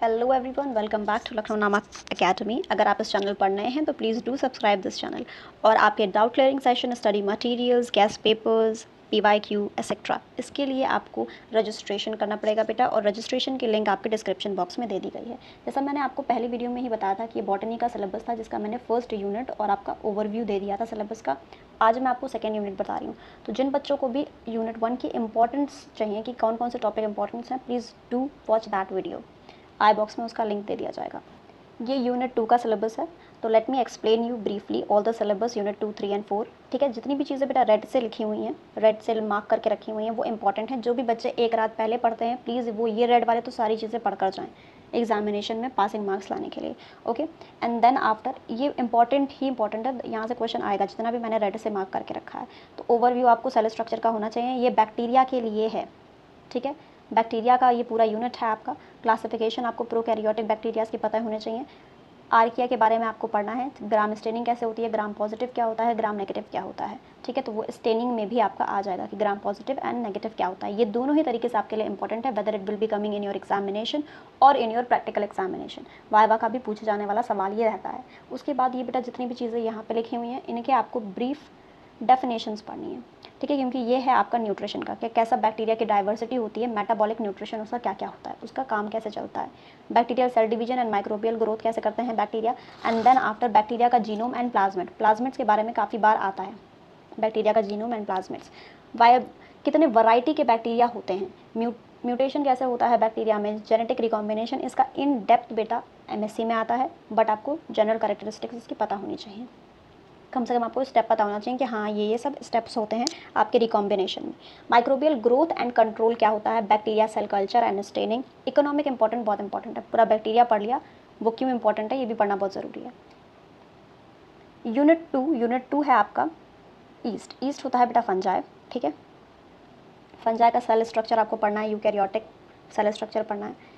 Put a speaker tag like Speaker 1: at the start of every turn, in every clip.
Speaker 1: Hello everyone, welcome back to Lucknow Nama academy. अगर आप इस चैनल पर नए हैं तो please do subscribe this channel. और आपके doubt clearing session, study materials, guest papers, PYQ etcetera, इसके लिए आपको रजिस्ट्रेशन करना पड़ेगा बेटा। और रजिस्ट्रेशन की लिंक आपके डिस्क्रिप्शन बॉक्स में दे दी गई है। जैसा मैंने आपको पहली वीडियो में ही बताया था कि ये बॉटनी का सिलेबस था, जिसका मैंने फर्स्ट यूनिट और आपका ओवरव्यू दे दिया था सिलेबस का। आज मैं आपको सेकेंड यूनिट बता रही हूँ। तो जिन बच्चों को भी यूनिट 1 की इंपॉर्टेंस चाहिए कि कौन कौन से टॉपिक इंपॉर्टेंस हैं, please do watch that video. I box में उसका लिंक दे दिया जाएगा। ये यूनिट 2 का सिलेबस है। तो let me explain you briefly all the syllabus unit 2, 3 and 4। ठीक है, जितनी भी चीज़ें बेटा रेड से लिखी हुई हैं, रेड से मार्क करके रखी हुई हैं, वो इंपॉर्टेंट हैं। जो भी बच्चे एक रात पहले पढ़ते हैं, प्लीज़ वो ये रेड वाले तो सारी चीज़ें पढ़ कर जाएँ एग्जामिनेशन में पासिंग मार्क्स लाने के लिए। ओके, एंड देन आफ्टर ये इंपॉर्टेंट ही इंपॉर्टेंट है, यहाँ से क्वेश्चन आएगा जितना भी मैंने रेड से मार्क करके रखा है। तो ओवरव्यू आपको सेल स्ट्रक्चर का होना चाहिए। ये बैक्टीरिया के लिए है। ठीक है, बैक्टीरिया का ये पूरा यूनिट है आपका। क्लासिफिकेशन आपको प्रोकैरियोटिक बैक्टीरियाज की पता होने चाहिए। आर्किया के बारे में आपको पढ़ना है। ग्राम स्टेनिंग कैसे होती है, ग्राम पॉजिटिव क्या होता है, ग्राम नेगेटिव क्या होता है। ठीक है, तो वो स्टेनिंग में भी आपका आ जाएगा कि ग्राम पॉजिटिव एंड नेगेटिव क्या होता है। ये दोनों ही तरीके से आपके लिए इंपॉर्टेंट है, whether it will be coming in your examination और in your practical examination. Viva का भी पूछे जाने वाला सवाल ये रहता है। उसके बाद ये बेटा जितनी भी चीज़ें यहाँ पे लिखी हुई हैं, इनके आपको ब्रीफ डेफिनेशंस पढ़नी है। ठीक है, क्योंकि ये है आपका न्यूट्रिशन का, कि कैसा बैक्टीरिया की डाइवर्सिटी होती है, मेटाबॉलिक न्यूट्रिशन उसका क्या क्या होता है, उसका काम कैसे चलता है, bacterial cell division and microbial growth कैसे करते हैं bacteria, and then after bacteria का जीनोम एंड प्लाज्मिड्स के बारे में काफ़ी बार आता है। बैक्टीरिया का जीनोम एंड प्लाज्मिड्स, कितने वैरायटी के बैक्टीरिया होते हैं, म्यूटेशन कैसे होता है बैक्टीरिया में, जेनेटिक रिकॉम्बिनेशन, इसका इन डेप्थ बेटा MSc में आता है। बट आपको जनरल कैरेक्टरिस्टिक्स इसकी पता होनी चाहिए। कम से कम आपको स्टेप पता होना चाहिए कि हाँ ये सब स्टेप्स होते हैं आपके रिकॉम्बिनेशन में। माइक्रोबियल ग्रोथ एंड कंट्रोल क्या होता है, bacteria cell culture and staining. Economic important, बहुत इंपॉर्टेंट है। पूरा बैक्टीरिया पढ़ लिया, वो क्यों इंपॉर्टेंट है ये भी पढ़ना बहुत ज़रूरी है। यूनिट टू है आपका ईस्ट होता है बेटा फंजाई। ठीक है, फंजाई का सेल स्ट्रक्चर आपको पढ़ना है, यूकैरियोटिक सेल स्ट्रक्चर पढ़ना है,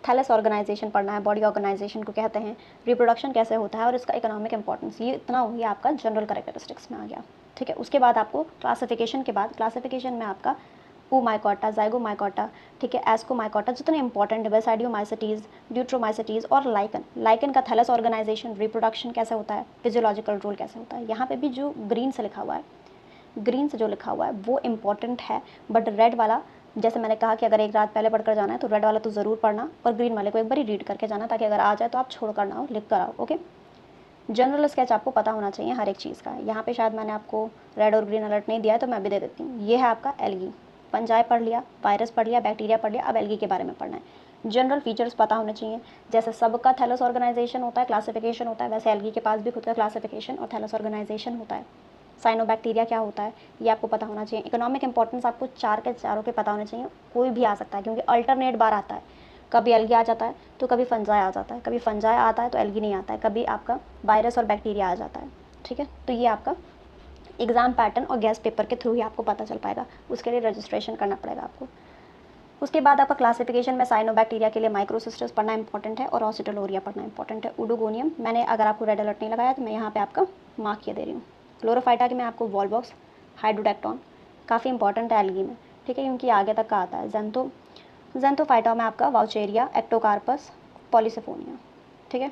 Speaker 1: थैलस ऑर्गेनाइजेशन पढ़ना है, बॉडी ऑर्गेनाइजेशन को कहते हैं, रिप्रोडक्शन कैसे होता है और इसका इकोनॉमिक इंपॉर्टेंस। ये इतना हो गया आपका जनरल कैरेक्टरिस्टिक्स में आ गया। ठीक है, उसके बाद आपको क्लासिफिकेशन के बाद, क्लासिफिकेशन में आपका ooमाइकोटा, ज़ाइगोमाइकोटा, ठीक है, एस्कोमाइकोटा, जितने इंपॉर्टेंट है, बेसाइडियोमाइसिटीज़, ड्यूट्रोमाइसिटीज़ और लाइकन का थैलस ऑर्गेनाइजेशन, रिप्रोडक्शन कैसे होता है, फिजियोलॉजिकल रोल कैसे होता है। यहाँ पे भी जो ग्रीन से लिखा हुआ है, ग्रीन से जो लिखा हुआ है वो इम्पॉर्टेंट है। बट रेड वाला, जैसे मैंने कहा कि अगर एक रात पहले पढ़कर जाना है तो रेड वाला तो ज़रूर पढ़ना, और ग्रीन वाले को एक बार रीड करके जाना, ताकि अगर आ जाए तो आप छोड़ कर ना हो, लिख कर आओ। ओके, जनरल स्केच आपको पता होना चाहिए हर एक चीज़ का। यहाँ पे शायद मैंने आपको रेड और ग्रीन अलर्ट नहीं दिया है, तो मैं भी दे देती हूँ। ये है आपका एल्गी। फंजाई पढ़ लिया, वायरस पढ़ लिया, बैक्टीरिया पढ़ लिया, अब एल्गी के बारे में पढ़ना है। जनरल फीचर्स पता होने चाहिए। जैसे सबका थैलस ऑर्गेनाइजेशन होता है, क्लासिफिकेशन होता है, वैसे एल्गी के पास भी खुद का क्लासिफिकेशन और थैलस ऑर्गेनाइजेशन होता है। साइनोबैक्टीरिया क्या होता है ये आपको पता होना चाहिए। इकोनॉमिक इंपॉर्टेंस आपको चार के चारों के पता होने चाहिए। कोई भी आ सकता है, क्योंकि अल्टरनेट बार आता है, कभी एल्गी आ जाता है तो कभी फंजाई आ जाता है, कभी फंजाई आता है तो एल्गी नहीं आता है, कभी आपका वायरस और बैक्टीरिया आ जाता है। ठीक है, तो ये आपका एग्जाम पैटर्न और गेस्ट पेपर के थ्रू ही आपको पता चल पाएगा। उसके लिए रजिस्ट्रेशन करना पड़ेगा आपको। उसके बाद आपका क्लासिफिकेशन में साइनोबैक्टीरिया के लिए माइक्रोसिस्टर्स पढ़ना इंपॉर्टेंट है और ऑसिटोलोरिया पढ़ना इंपॉर्टेंट है। उडोगोनियम मैंने, अगर आपको रेड अलर्ट नहीं लगाया तो मैं यहाँ पे आपका मार्क किया दे रही हूँ। क्लोरोफाइटा के में आपको वॉलबॉक्स, हाइड्रोडेक्टॉन काफ़ी इंपॉर्टेंट है एल्गी में। ठीक है, क्योंकि आगे तक का आता है। जेंथोफाइटा में आपका वाउचेरिया, एक्टोकार्पस, पॉलीसिफोनिया। ठीक है,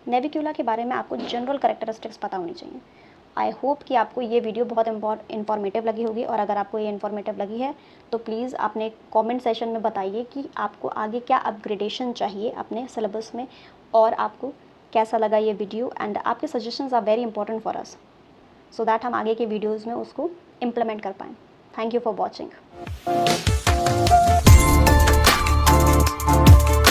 Speaker 1: नेविक्यूला के बारे में आपको जनरल कैरेक्टरिस्टिक्स पता होनी चाहिए। आई होप कि आपको ये वीडियो बहुत इन्फॉर्मेटिव लगी होगी, और अगर आपको ये इन्फॉर्मेटिव लगी है तो प्लीज़ अपने कमेंट सेशन में बताइए कि आपको आगे क्या अपग्रेडेशन चाहिए अपने सिलेबस में, और आपको कैसा लगा ये वीडियो। एंड आपके suggestions are very important for us, so that हम आगे के वीडियोज़ में उसको इम्प्लीमेंट कर पाएँ। Thank you for watching.